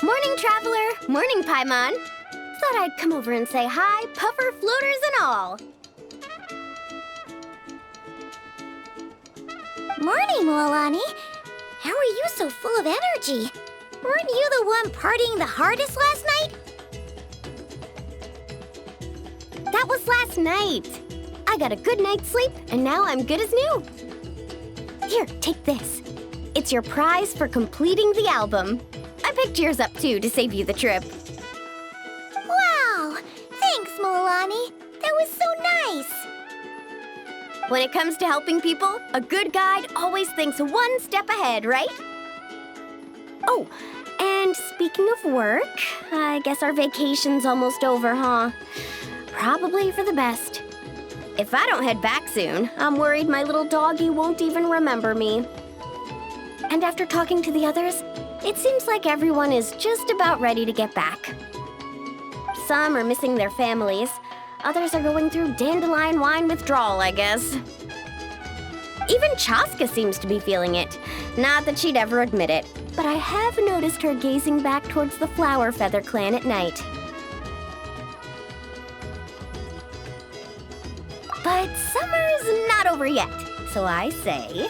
Morning, traveler. Morning, Paimon. Thought I'd come over and say hi, puffer, floaters, and all. Morning, Moalani. How are you so full of energy? Weren't you the one partying the hardest last night? That was last night. I got a good night's sleep, and now I'm good as new. Here, take this. It's your prize for completing the album. I picked yours up, too, to save you the trip. Wow! Thanks, Moalani. That was so nice. When it comes to helping people, a good guide always thinks one step ahead, right? Oh, and speaking of work, I guess our vacation's almost over, huh? Probably for the best. If I don't head back soon, I'm worried my little doggy won't even remember me. And after talking to the others, it seems like everyone is just about ready to get back. Some are missing their families. Others are going through dandelion wine withdrawal, I guess. Even Chaska seems to be feeling it. Not that she'd ever admit it, but I have noticed her gazing back towards the Flower Feather clan at night. But summer's not over yet, so I say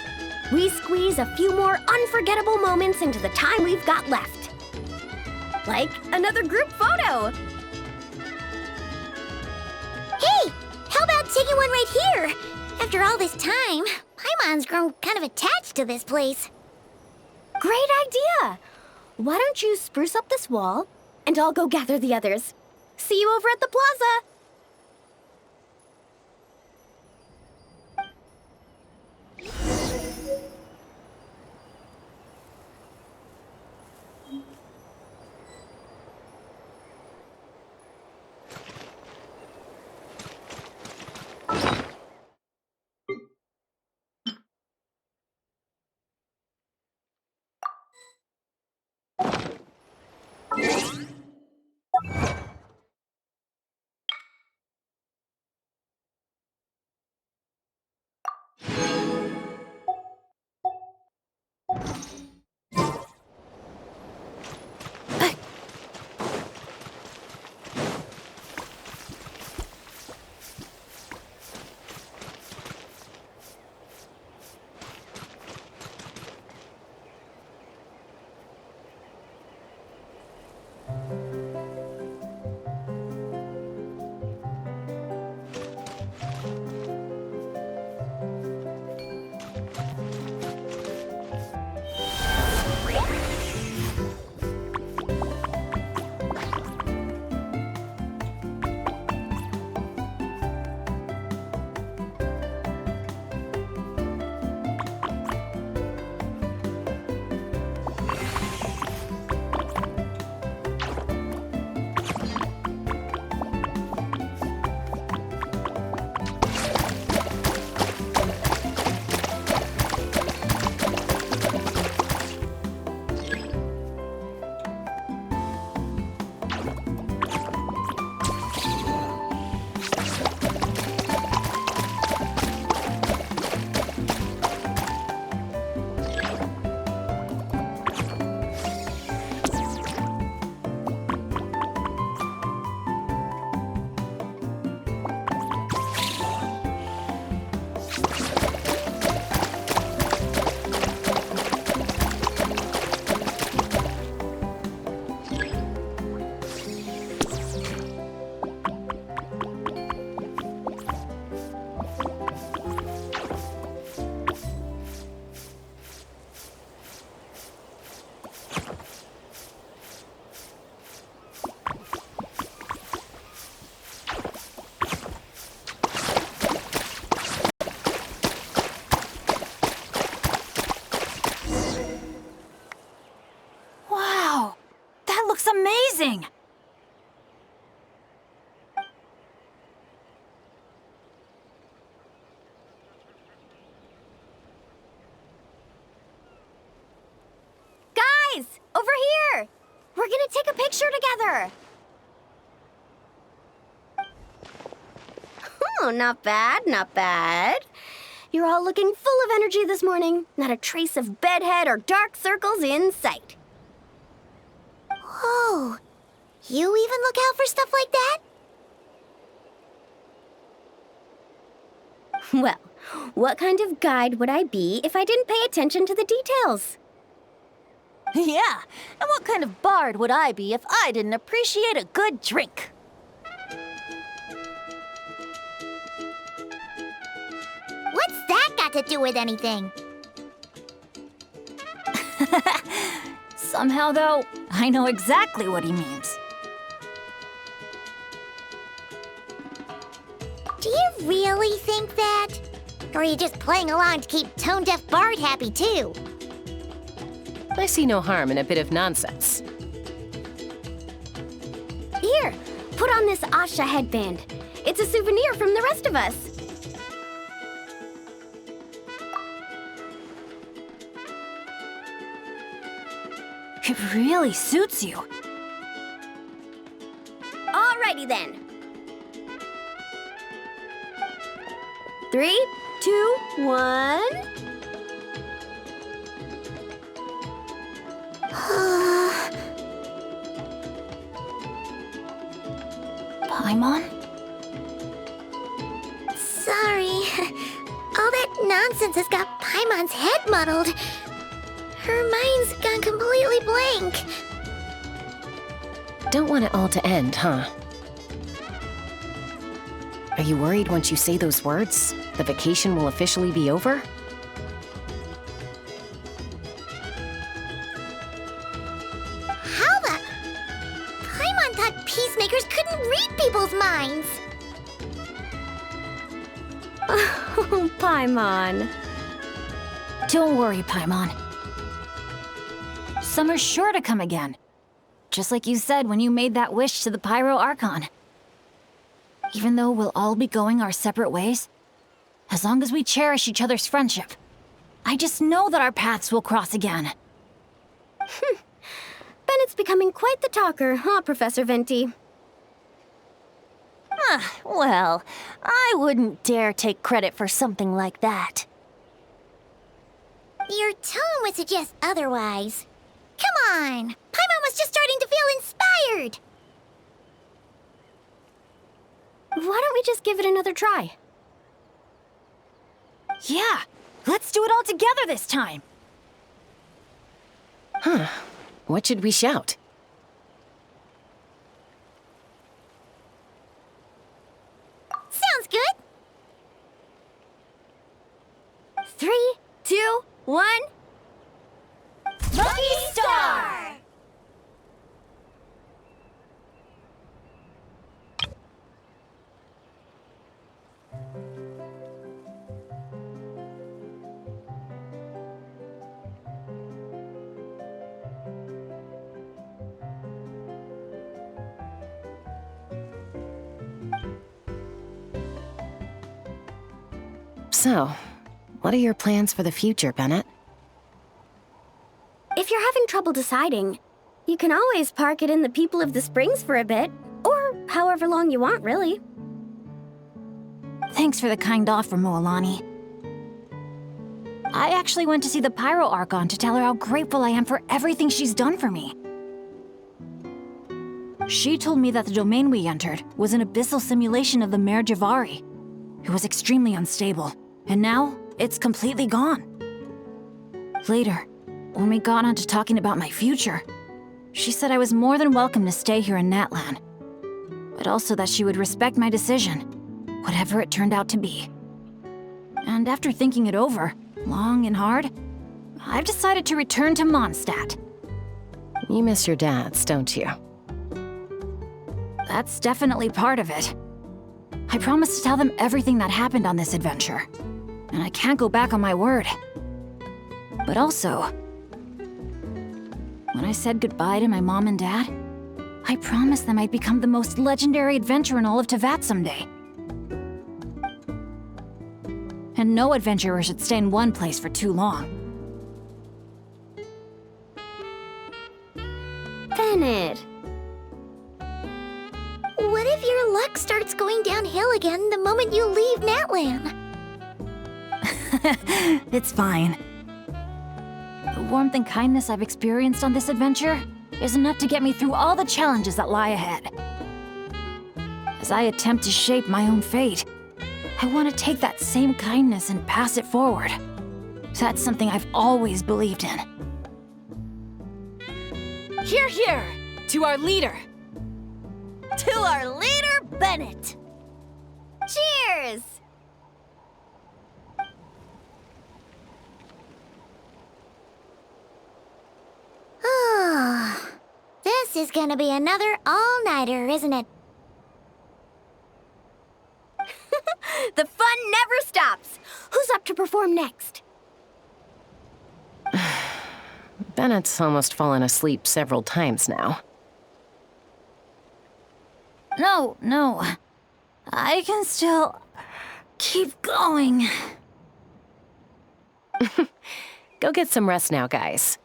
we squeeze a few more unforgettable moments into the time we've got left. Like another group photo. Hey, how about taking one right here? After all this time, Paimon's grown kind of attached to this place. Great idea! Why don't you spruce up this wall, and I'll go gather the others. See you over at the plaza! Amazing! Guys, over here! We're gonna take a picture together! Oh, not bad, not bad. You're all looking full of energy this morning. Not a trace of bedhead or dark circles in sight. You even look out for stuff like that? Well, what kind of guide would I be if I didn't pay attention to the details? Yeah, and what kind of bard would I be if I didn't appreciate a good drink? What's that got to do with anything? Somehow, though, I know exactly what he means. Do you really think that? Or are you just playing along to keep Tone Deaf Bard happy, too? I see no harm in a bit of nonsense. Here, put on this Asha headband. It's a souvenir from the rest of us. It really suits you. Alrighty then. 3, 2, 1. Paimon? Sorry. All that nonsense has got Paimon's head muddled. Her mind's gone completely blank. Don't want it all to end, huh? Are you worried once you say those words, the vacation will officially be over? How the... Paimon thought peacemakers couldn't read people's minds. Oh, Paimon. Don't worry, Paimon. Summer's sure to come again. Just like you said when you made that wish to the Pyro Archon. Even though we'll all be going our separate ways, as long as we cherish each other's friendship, I just know that our paths will cross again. Bennett's becoming quite the talker, huh, Professor Venti? Well, I wouldn't dare take credit for something like that. Your tone would suggest otherwise. Come on! Paimon was just starting to feel inspired! Why don't we just give it another try? Yeah, let's do it all together this time. What should we shout? Sounds good! 3, 2, 1. Lucky Star! So, what are your plans for the future, Bennett? If you're having trouble deciding, you can always park it in the People of the Springs for a bit, or however long you want, really. Thanks for the kind offer, Moalani. I actually went to see the Pyro Archon to tell her how grateful I am for everything she's done for me. She told me that the domain we entered was an abyssal simulation of the Mare Javari. It was extremely unstable, and now it's completely gone. Later, when we got on to talking about my future, she said I was more than welcome to stay here in Natlan, but also that she would respect my decision, whatever it turned out to be. And after thinking it over, long and hard, I've decided to return to Mondstadt. You miss your dads, don't you? That's definitely part of it. I promised to tell them everything that happened on this adventure, and I can't go back on my word. But also, when I said goodbye to my mom and dad, I promised them I'd become the most legendary adventurer in all of Teyvat someday. And no adventurer should stay in one place for too long. Bennett. What if your luck starts going downhill again the moment you leave Natlan? It's fine. The warmth and kindness I've experienced on this adventure is enough to get me through all the challenges that lie ahead. As I attempt to shape my own fate, I want to take that same kindness and pass it forward. That's something I've always believed in. Hear, hear! To our leader! To our leader, Bennett! Cheers! Oh, this is gonna be another all-nighter, isn't it? The fun never stops! Who's up to perform next? Bennett's almost fallen asleep several times now. No. I can still keep going. Go get some rest now, guys.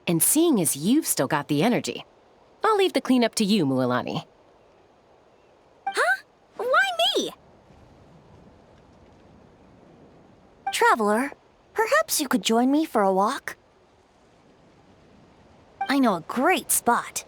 And seeing as you've still got the energy, I'll leave the cleanup to you, Mualani. Huh? Why me? Traveler, perhaps you could join me for a walk? I know a great spot.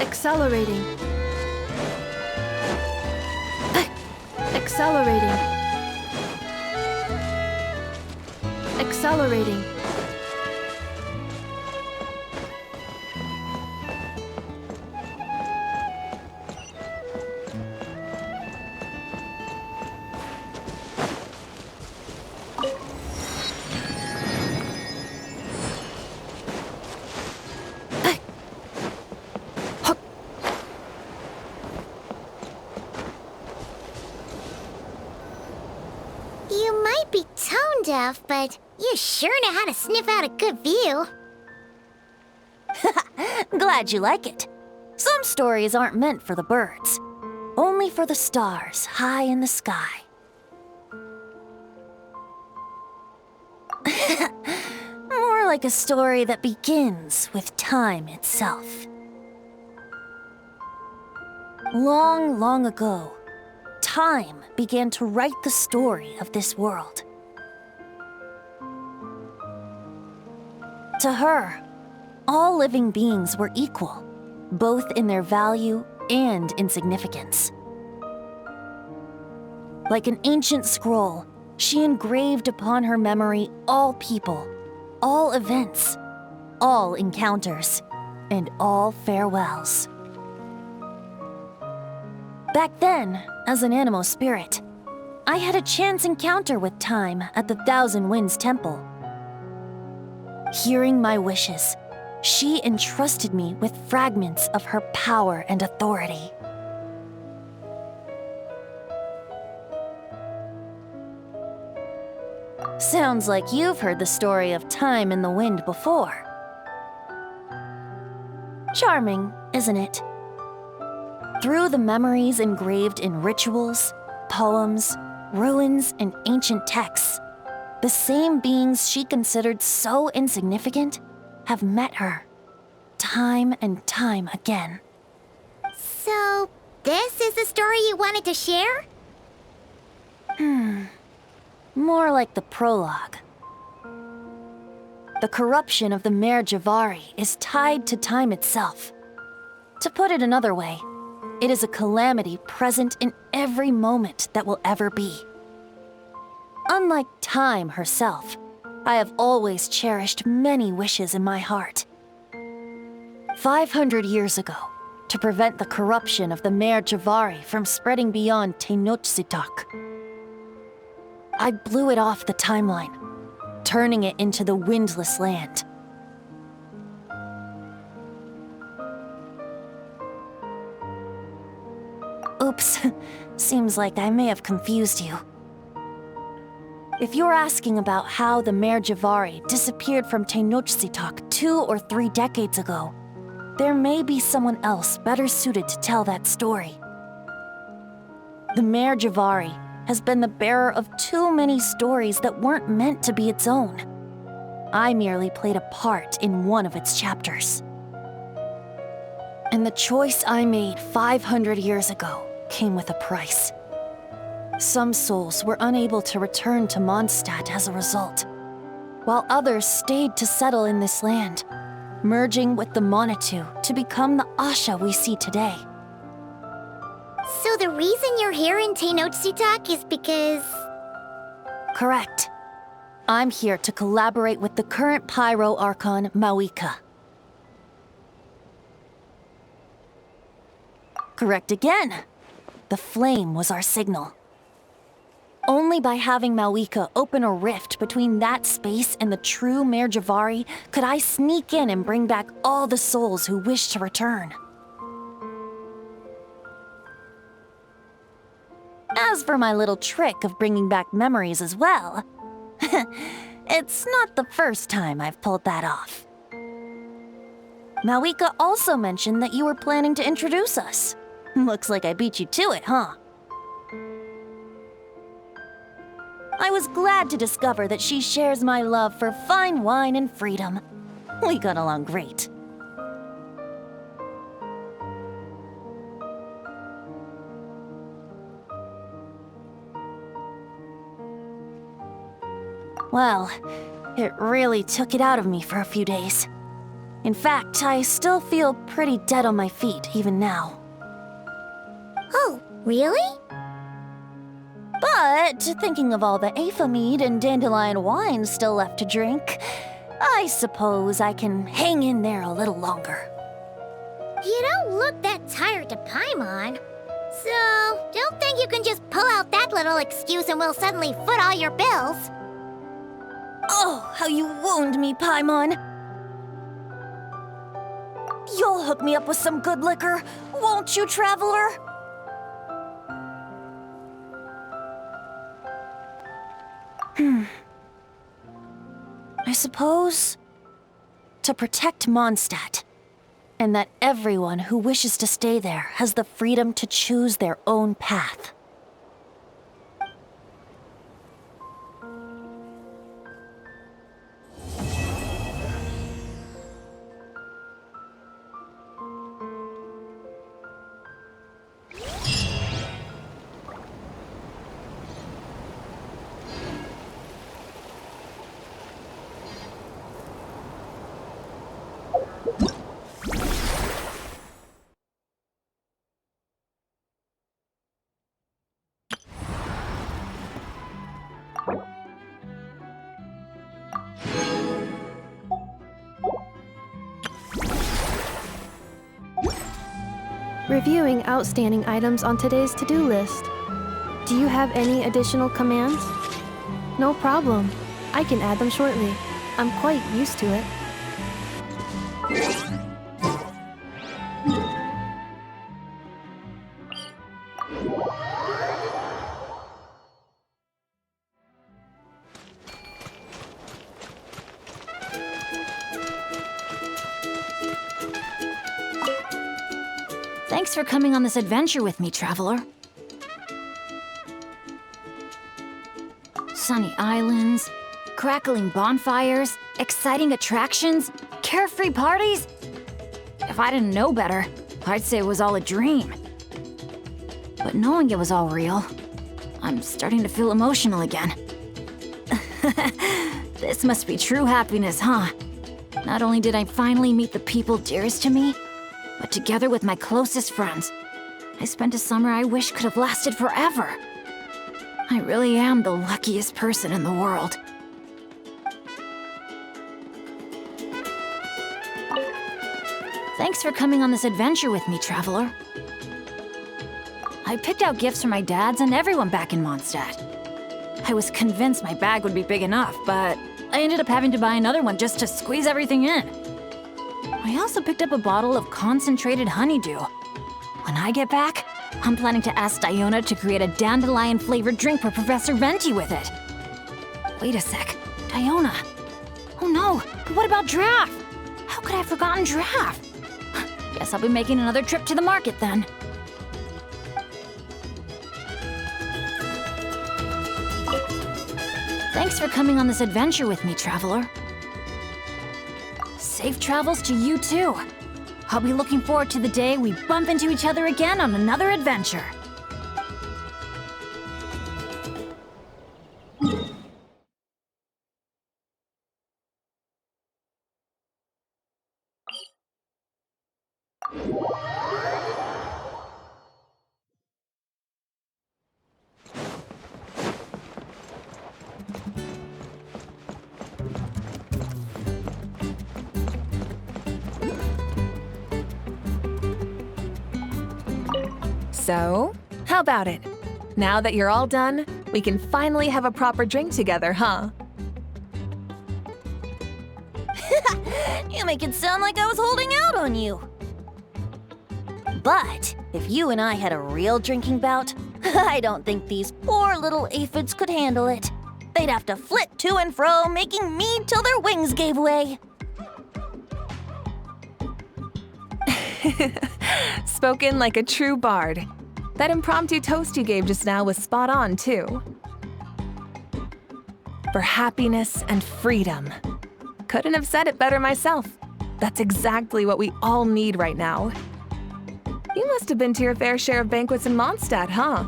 Accelerating. Accelerating. Accelerating. You might be tone deaf, but you sure know how to sniff out a good view. Glad you like it. Some stories aren't meant for the birds. only for the stars high in the sky. More like a story that begins with time itself. Long, long ago, time began to write the story of this world. To her, all living beings were equal, both in their value and in significance. Like an ancient scroll, she engraved upon her memory all people, all events, all encounters, and all farewells. Back then, as an animal spirit, I had a chance encounter with time at the Thousand Winds Temple. Hearing my wishes, she entrusted me with fragments of her power and authority. Sounds like you've heard the story of time and the wind before. Charming, isn't it? Through the memories engraved in rituals, poems, ruins, and ancient texts, the same beings she considered so insignificant have met her, time and time again. So, this is the story you wanted to share? More like the prologue. The corruption of the Mare Javari is tied to time itself. To put it another way, it is a calamity present in every moment that will ever be. Unlike time herself, I have always cherished many wishes in my heart. 500 years ago, to prevent the corruption of the Mare Javari from spreading beyond Tenochtitlán, I blew it off the timeline, turning it into the Windless Land. Oops, seems like I may have confused you. If you're asking about how the Mare Javari disappeared from Tenochtitlán 2 or 3 decades ago, there may be someone else better suited to tell that story. The Mare Javari has been the bearer of too many stories that weren't meant to be its own. I merely played a part in one of its chapters. And the choice I made 500 years ago came with a price. Some souls were unable to return to Mondstadt as a result, while others stayed to settle in this land, merging with the Monitu to become the Asha we see today. So the reason you're here in Tenochtitlán is because... Correct. I'm here to collaborate with the current Pyro Archon, Mawika. Correct again. The flame was our signal. Only by having Mawika open a rift between that space and the true Mare Javari could I sneak in and bring back all the souls who wish to return. As for my little trick of bringing back memories as well, it's not the first time I've pulled that off. Mawika also mentioned that you were planning to introduce us. Looks like I beat you to it, huh? I was glad to discover that she shares my love for fine wine and freedom. We got along great. Well, it really took it out of me for a few days. In fact, I still feel pretty dead on my feet even now. Oh, really? But thinking of all the Afa mead and dandelion wine still left to drink, I suppose I can hang in there a little longer. You don't look that tired to Paimon. So, don't think you can just pull out that little excuse and we'll suddenly foot all your bills. Oh, how you wound me, Paimon. You'll hook me up with some good liquor, won't you, traveler? I suppose to protect Mondstadt, and that everyone who wishes to stay there has the freedom to choose their own path. Reviewing outstanding items on today's to-do list. Do you have any additional commands? No problem. I can add them shortly. I'm quite used to it. Thanks for coming on this adventure with me, traveler. Sunny islands, crackling bonfires, exciting attractions, carefree parties. If I didn't know better, I'd say it was all a dream. But knowing it was all real, I'm starting to feel emotional again. This must be true happiness, huh? Not only did I finally meet the people dearest to me, but together with my closest friends, I spent a summer I wish could have lasted forever. I really am the luckiest person in the world. Thanks for coming on this adventure with me, traveler. I picked out gifts for my dads and everyone back in Mondstadt. I was convinced my bag would be big enough, but I ended up having to buy another one just to squeeze everything in. I also picked up a bottle of concentrated honeydew. When I get back, I'm planning to ask Diona to create a dandelion-flavored drink for Professor Venti with it. Wait a sec, Diona. Oh no, what about Giraffe? How could I have forgotten Giraffe? Guess I'll be making another trip to the market then. Thanks for coming on this adventure with me, traveler. Safe travels to you too. I'll be looking forward to the day we bump into each other again on another adventure. So, how about it? Now that you're all done, we can finally have a proper drink together, huh? You make it sound like I was holding out on you. But if you and I had a real drinking bout, I don't think these poor little aphids could handle it. They'd have to flit to and fro, making mead till their wings gave way. Spoken like a true bard. That impromptu toast you gave just now was spot on, too. For happiness and freedom. Couldn't have said it better myself. That's exactly what we all need right now. You must have been to your fair share of banquets in Mondstadt, huh?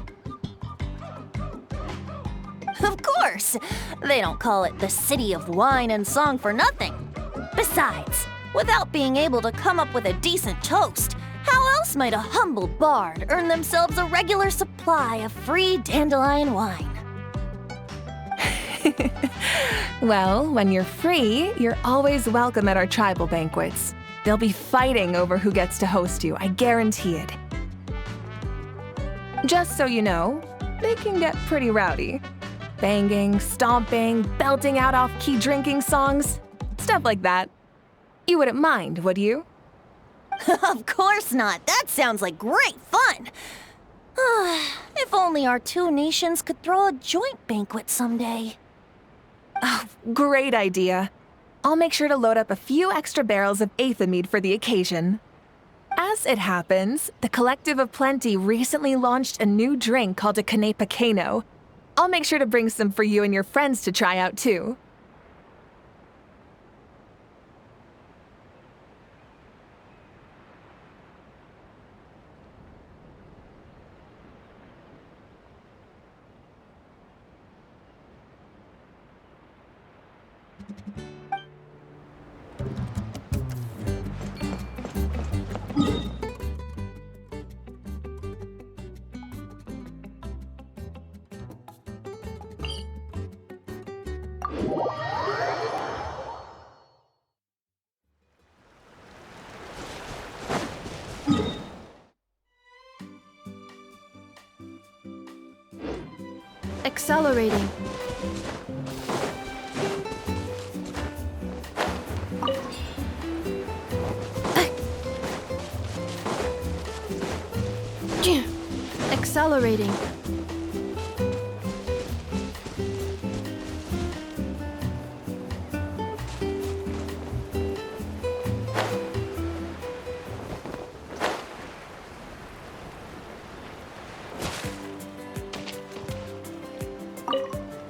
Of course! They don't call it the City of Wine and Song for nothing. Besides, without being able to come up with a decent toast, how else might a humble bard earn themselves a regular supply of free dandelion wine? Well, when you're free, you're always welcome at our tribal banquets. They'll be fighting over who gets to host you, I guarantee it. Just so you know, they can get pretty rowdy. Banging, stomping, belting out off-key drinking songs, stuff like that. You wouldn't mind, would you? Of course not. That sounds like great fun. If only our two nations could throw a joint banquet someday. Oh, great idea. I'll make sure to load up a few extra barrels of Aether mead for the occasion. As it happens, the Collective of Plenty recently launched a new drink called a Canepa Cano. I'll make sure to bring some for you and your friends to try out too. Accelerating. Accelerating.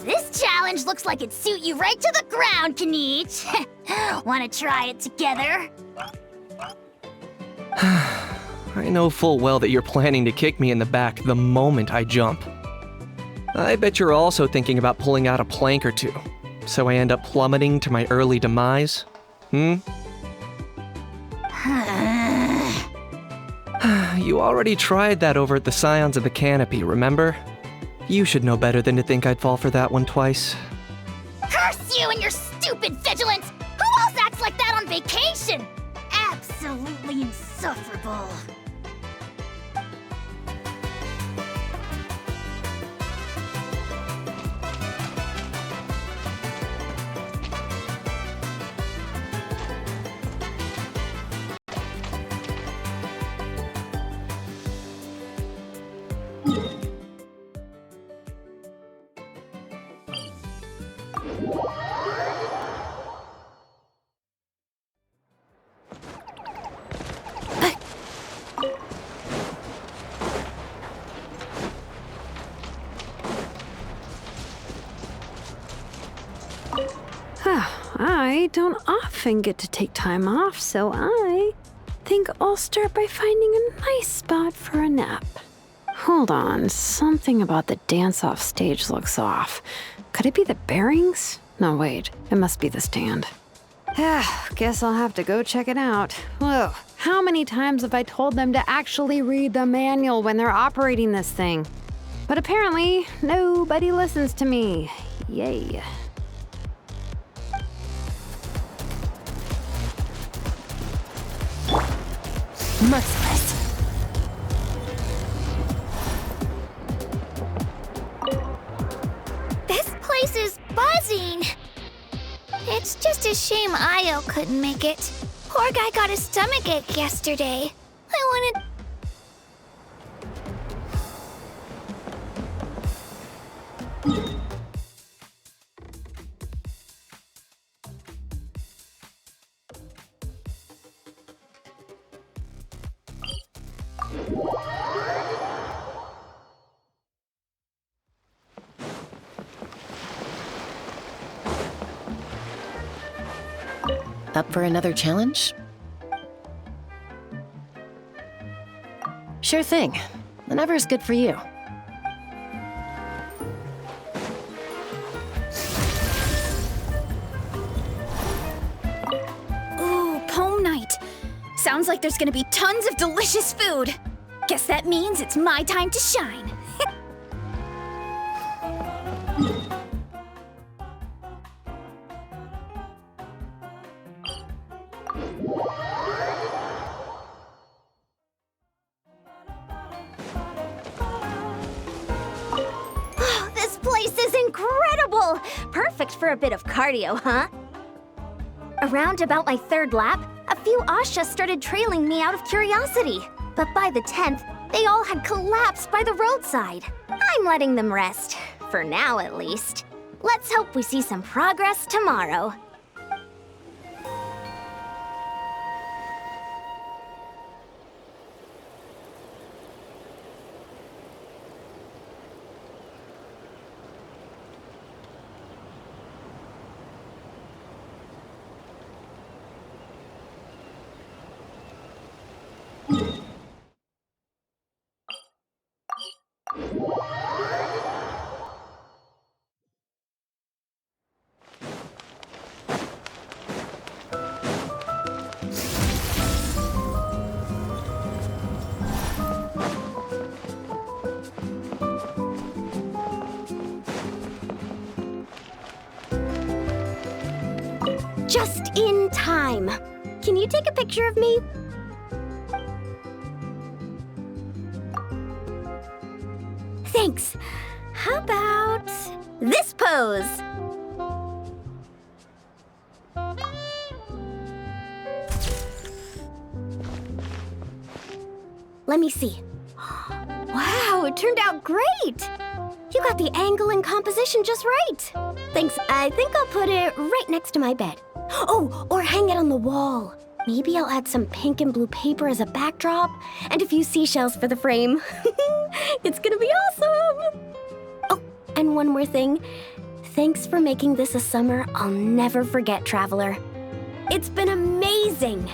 This challenge looks like it'd suit you right to the ground, Kanich. Wanna try it together? I know full well that you're planning to kick me in the back the moment I jump. I bet you're also thinking about pulling out a plank or two, so I end up plummeting to my early demise? You already tried that over at the Scions of the Canopy, remember? You should know better than to think I'd fall for that one twice. Curse you and your stupid vigilance! Who else acts like that on vacation? Absolutely insufferable. I don't often get to take time off, so I think I'll start by finding a nice spot for a nap. Hold on, something about the dance-off stage looks off. Could it be the bearings? No, wait, it must be the stand. Guess I'll have to go check it out. Whoa, how many times have I told them to actually read the manual when they're operating this thing? But apparently, nobody listens to me. Yay. Merciless. This place is buzzing. It's just a shame Io couldn't make it. Poor guy got a stomachache yesterday. I wanted... Up for another challenge? Sure thing. Whenever's good for you. Ooh, pome night. Sounds like there's gonna be tons of delicious food. Guess that means it's my time to shine. Oh, this place is incredible! Perfect for a bit of cardio, huh? Around about my third lap, a few Ashas started trailing me out of curiosity. But by the 10th, they all had collapsed by the roadside. I'm letting them rest. For now, at least. Let's hope we see some progress tomorrow. Just in time. Can you take a picture of me? Thanks. How about this pose? Let me see. Wow, it turned out great! You got the angle and composition just right. Thanks, I think I'll put it right next to my bed. Oh, or hang it on the wall. Maybe I'll add some pink and blue paper as a backdrop and a few seashells for the frame. It's gonna be awesome! Oh, and one more thing. Thanks for making this a summer I'll never forget, Traveler. It's been amazing!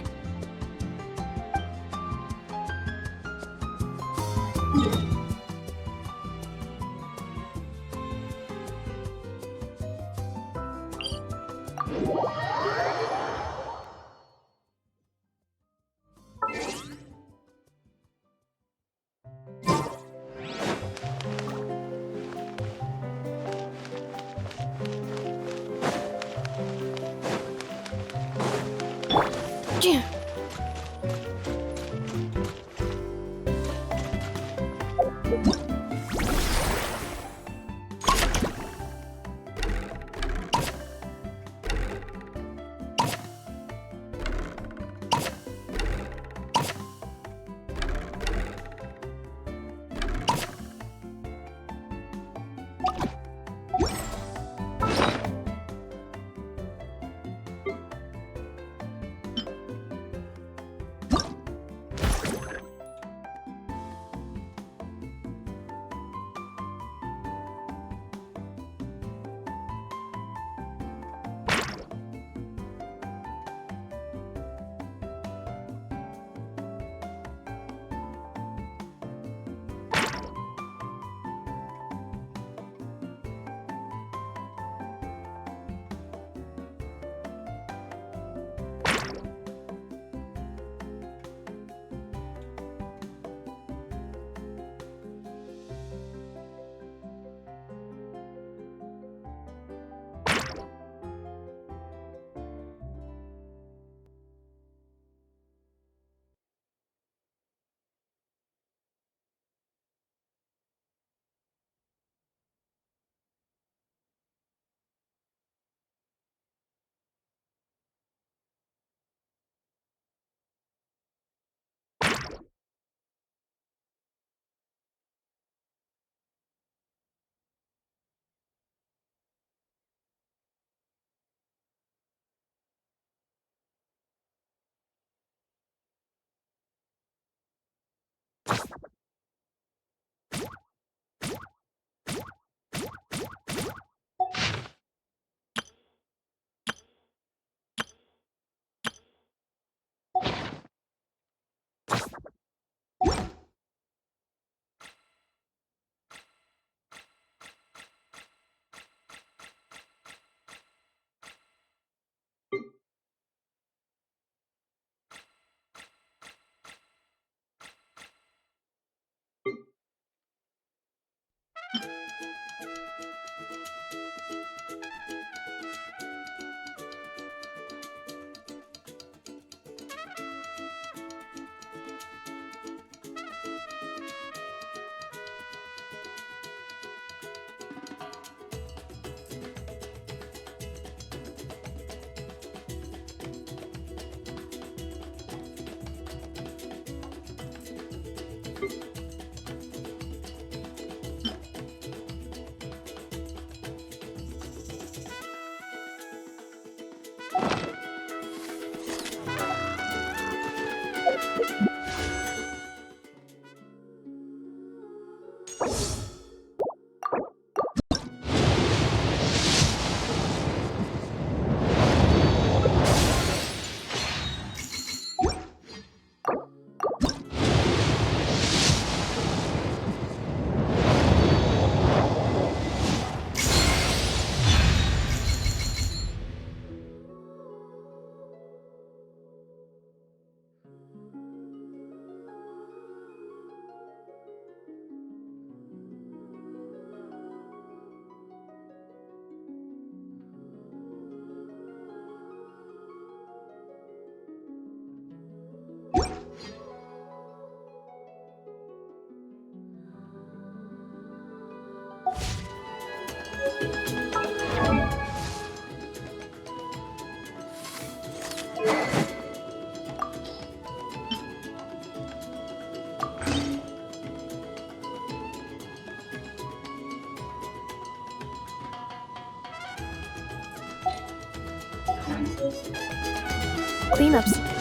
Cleanups.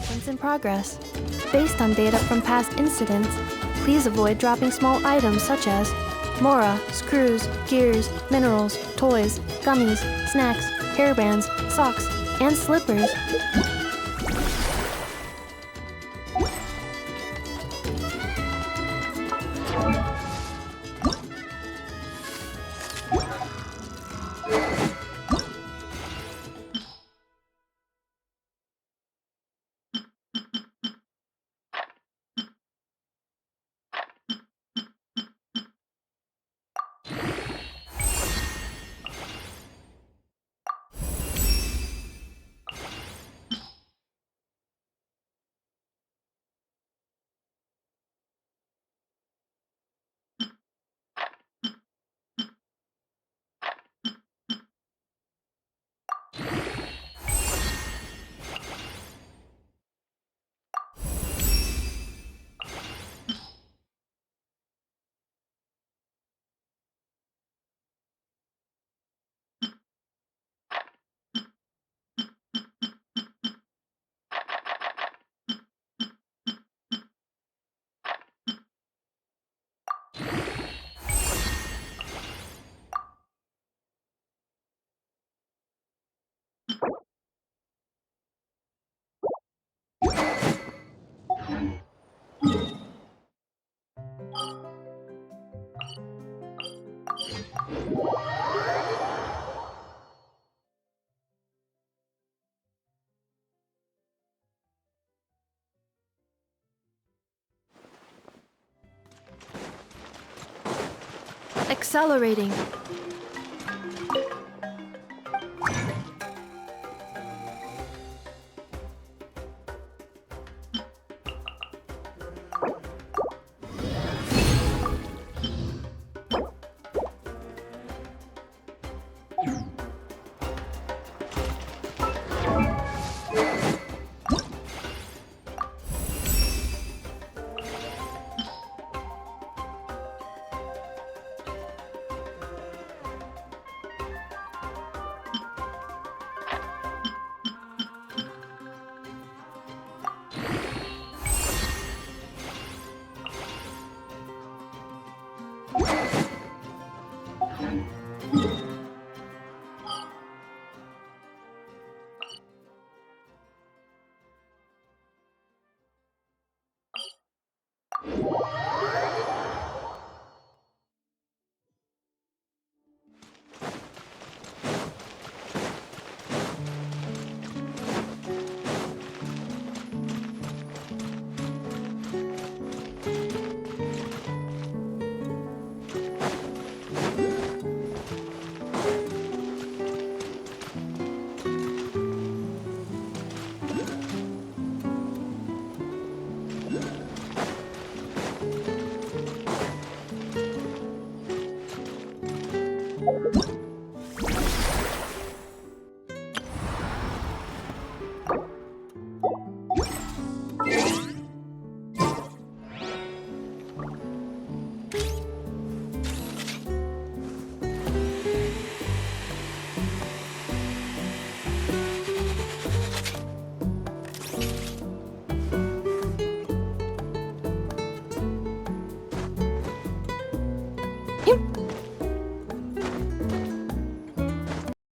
Once in progress. Based on data from past incidents, please avoid dropping small items such as mora, screws, gears, minerals, toys, gummies, snacks, hairbands, socks, and slippers. Accelerating.